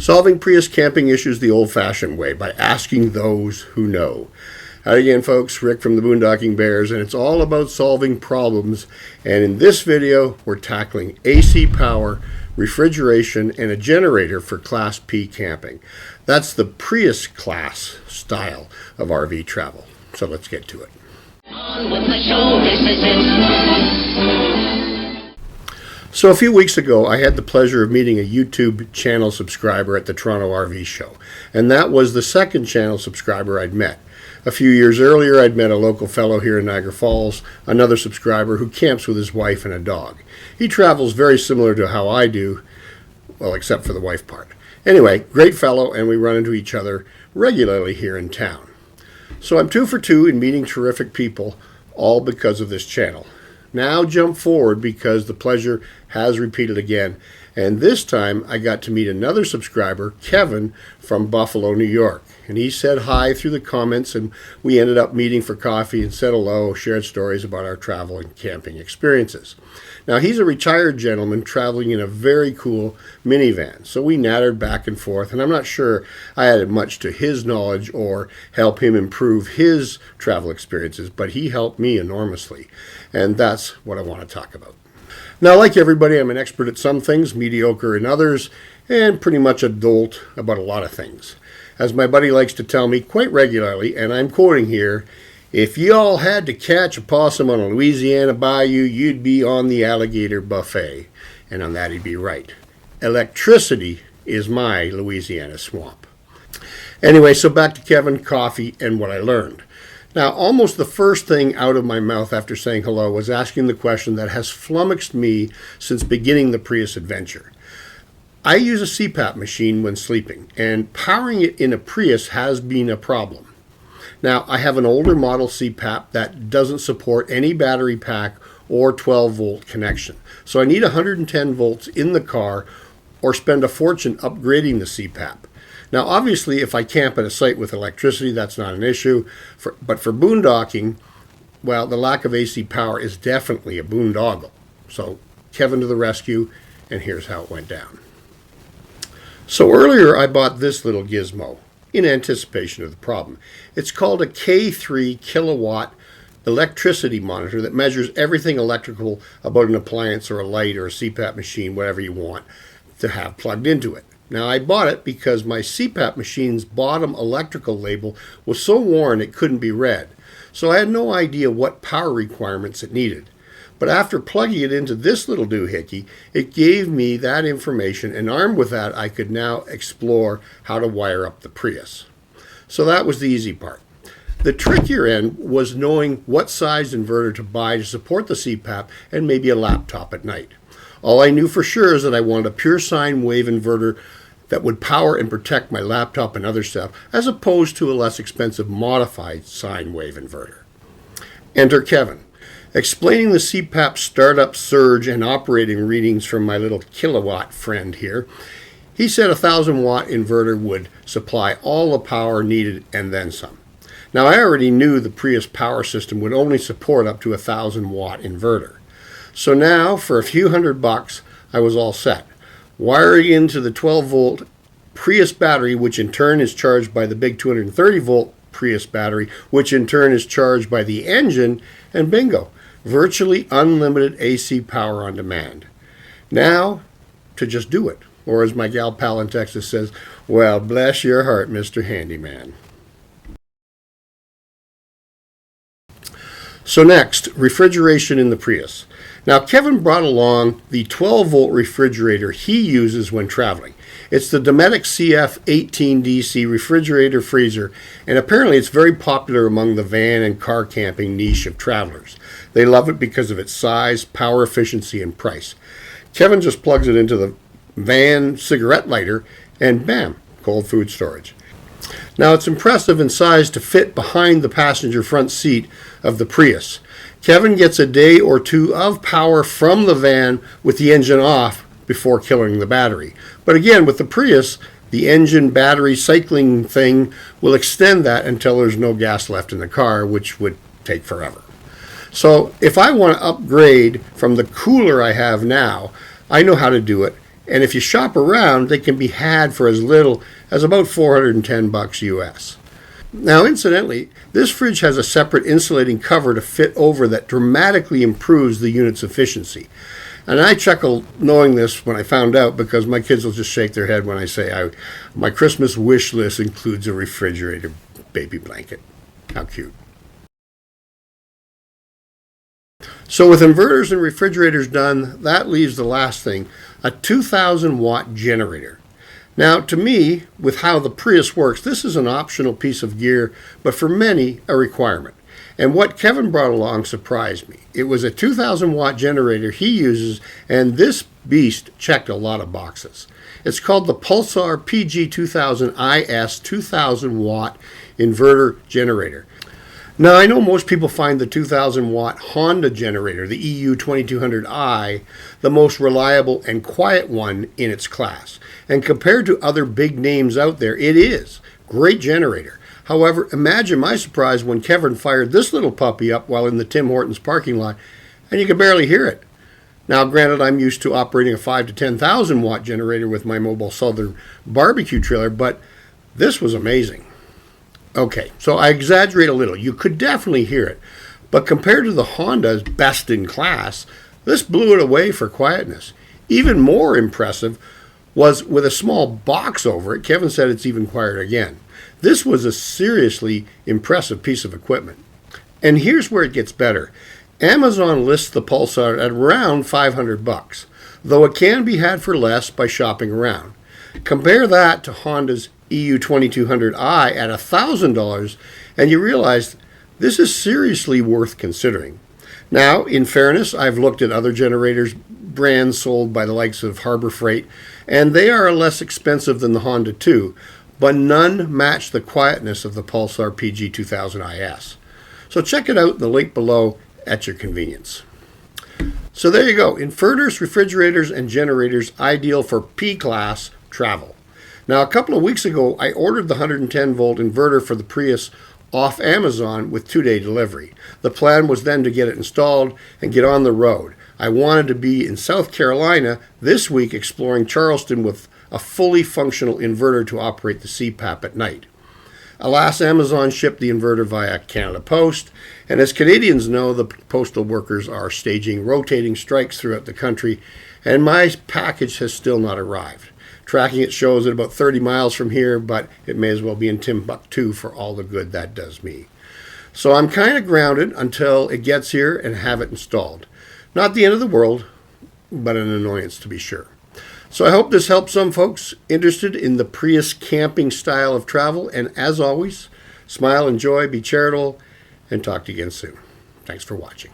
Solving Prius camping issues the old-fashioned way by asking those who know. Howdy again, folks. Rick from the Boondocking Bears, and it's all about solving problems. And in this video, we're tackling AC power, refrigeration, and a generator for Class P camping. That's the Prius class style of RV travel. So let's get to it. On with the show, this is it. So a few weeks ago, I had the pleasure of meeting a YouTube channel subscriber at the Toronto RV show, and that was the second channel subscriber I'd met. A few years earlier, I'd met a local fellow here in Niagara Falls, another subscriber who camps with his wife and a dog. He travels very similar to how I do, well, except for the wife part. Anyway, great fellow, and we run into each other regularly here in town. So I'm 2 for 2 in meeting terrific people, all because of this channel. Now jump forward because the pleasure has repeated again, and this time I got to meet another subscriber, Kevin, from Buffalo, New York. And he said hi through the comments, and we ended up meeting for coffee and said hello, shared stories about our travel and camping experiences. Now, he's a retired gentleman traveling in a very cool minivan, so we nattered back and forth, and I'm not sure I added much to his knowledge or help him improve his travel experiences, but he helped me enormously, and that's what I want to talk about. Now, like everybody, I'm an expert at some things, mediocre in others, and pretty much a dolt about a lot of things. As my buddy likes to tell me quite regularly, and I'm quoting here, if y'all had to catch a possum on a Louisiana bayou, you'd be on the alligator buffet. And on that he'd be right. Electricity is my Louisiana swamp. Anyway, so back to Kevin, coffee, and what I learned. Now, almost the first thing out of my mouth after saying hello was asking the question that has flummoxed me since beginning the Prius adventure. I use a CPAP machine when sleeping, and powering it in a Prius has been a problem. Now, I have an older model CPAP that doesn't support any battery pack or 12-volt connection. So I need 110 volts in the car or spend a fortune upgrading the CPAP. Now, obviously, if I camp at a site with electricity, that's not an issue. But for boondocking, well, the lack of AC power is definitely a boondoggle. So Kevin to the rescue, and here's how it went down. So earlier, I bought this little gizmo in anticipation of the problem. It's called a K3 kilowatt electricity monitor that measures everything electrical about an appliance or a light or a CPAP machine, whatever you want to have plugged into it. Now, I bought it because my CPAP machine's bottom electrical label was so worn it couldn't be read. So I had no idea what power requirements it needed. But after plugging it into this little doohickey, it gave me that information, and armed with that, I could now explore how to wire up the Prius. So that was the easy part. The trickier end was knowing what size inverter to buy to support the CPAP and maybe a laptop at night. All I knew for sure is that I wanted a Pure Sine Wave Inverter that would power and protect my laptop and other stuff, as opposed to a less expensive modified sine wave inverter. Enter Kevin, explaining the CPAP startup surge and operating readings from my little kilowatt friend here. He said a 1,000-watt inverter would supply all the power needed and then some. Now, I already knew the Prius power system would only support up to a 1,000-watt inverter. So now, for a few $100, I was all set. Wiring into the 12-volt Prius battery, which in turn is charged by the big 230-volt Prius battery, which in turn is charged by the engine, and bingo, virtually unlimited AC power on demand. Now, to just do it. Or as my gal pal in Texas says, well, bless your heart, Mr. Handyman. So next, refrigeration in the Prius. Now, Kevin brought along the 12-volt refrigerator he uses when traveling. It's the Dometic CF18DC refrigerator freezer, and apparently it's very popular among the van and car camping niche of travelers. They love it because of its size, power efficiency, and price. Kevin just plugs it into the van cigarette lighter, and bam, cold food storage. Now, it's impressive in size to fit behind the passenger front seat of the Prius. Kevin gets a day or two of power from the van with the engine off before killing the battery. But again, with the Prius, the engine battery cycling thing will extend that until there's no gas left in the car, which would take forever. So if I want to upgrade from the cooler I have now, I know how to do it, And if you shop around, they can be had for as little as about $410 US. Now, incidentally, this fridge has a separate insulating cover to fit over that dramatically improves the unit's efficiency. And I chuckle knowing this when I found out, because my kids will just shake their head when I say my Christmas wish list includes a refrigerator baby blanket. How cute. So with inverters and refrigerators done, that leaves the last thing, a 2,000 watt generator. Now, to me, with how the Prius works, this is an optional piece of gear, but for many, a requirement. And what Kevin brought along surprised me. It was a 2,000 watt generator he uses, and this beast checked a lot of boxes. It's called the Pulsar PG2000IS 2,000 watt inverter generator. Now, I know most people find the 2,000 watt Honda generator, the EU2200i, the most reliable and quiet one in its class. And compared to other big names out there, it is. Great generator. However, imagine my surprise when Kevin fired this little puppy up while in the Tim Hortons parking lot, and you could barely hear it. Now, granted, I'm used to operating a 5,000 to 10,000 watt generator with my mobile Southern barbecue trailer, but this was amazing. Okay, so I exaggerate a little. You could definitely hear it. But compared to the Honda's best in class, this blew it away for quietness. Even more impressive was with a small box over it. Kevin said it's even quieter again. This was a seriously impressive piece of equipment. And here's where it gets better. Amazon lists the Pulsar at around $500, though it can be had for less by shopping around. Compare that to Honda's EU2200i at $1,000, and you realize this is seriously worth considering. Now, in fairness, I've looked at other generators brands sold by the likes of Harbor Freight, and they are less expensive than the Honda too, but none match the quietness of the Pulsar PG2000IS. So check it out in the link below at your convenience. So there you go, inverters, refrigerators, and generators ideal for P-class travel. Now, a couple of weeks ago, I ordered the 110 volt inverter for the Prius off Amazon with 2-day delivery. The plan was then to get it installed and get on the road. I wanted to be in South Carolina this week exploring Charleston with a fully functional inverter to operate the CPAP at night. Alas, Amazon shipped the inverter via Canada Post, and as Canadians know, the postal workers are staging rotating strikes throughout the country, and my package has still not arrived. Tracking it shows it about 30 miles from here, but it may as well be in Timbuktu for all the good that does me. So I'm kind of grounded until it gets here and have it installed. Not the end of the world, but an annoyance to be sure. So I hope this helps some folks interested in the Prius camping style of travel. And as always, smile, enjoy, be charitable, and talk to you again soon. Thanks for watching.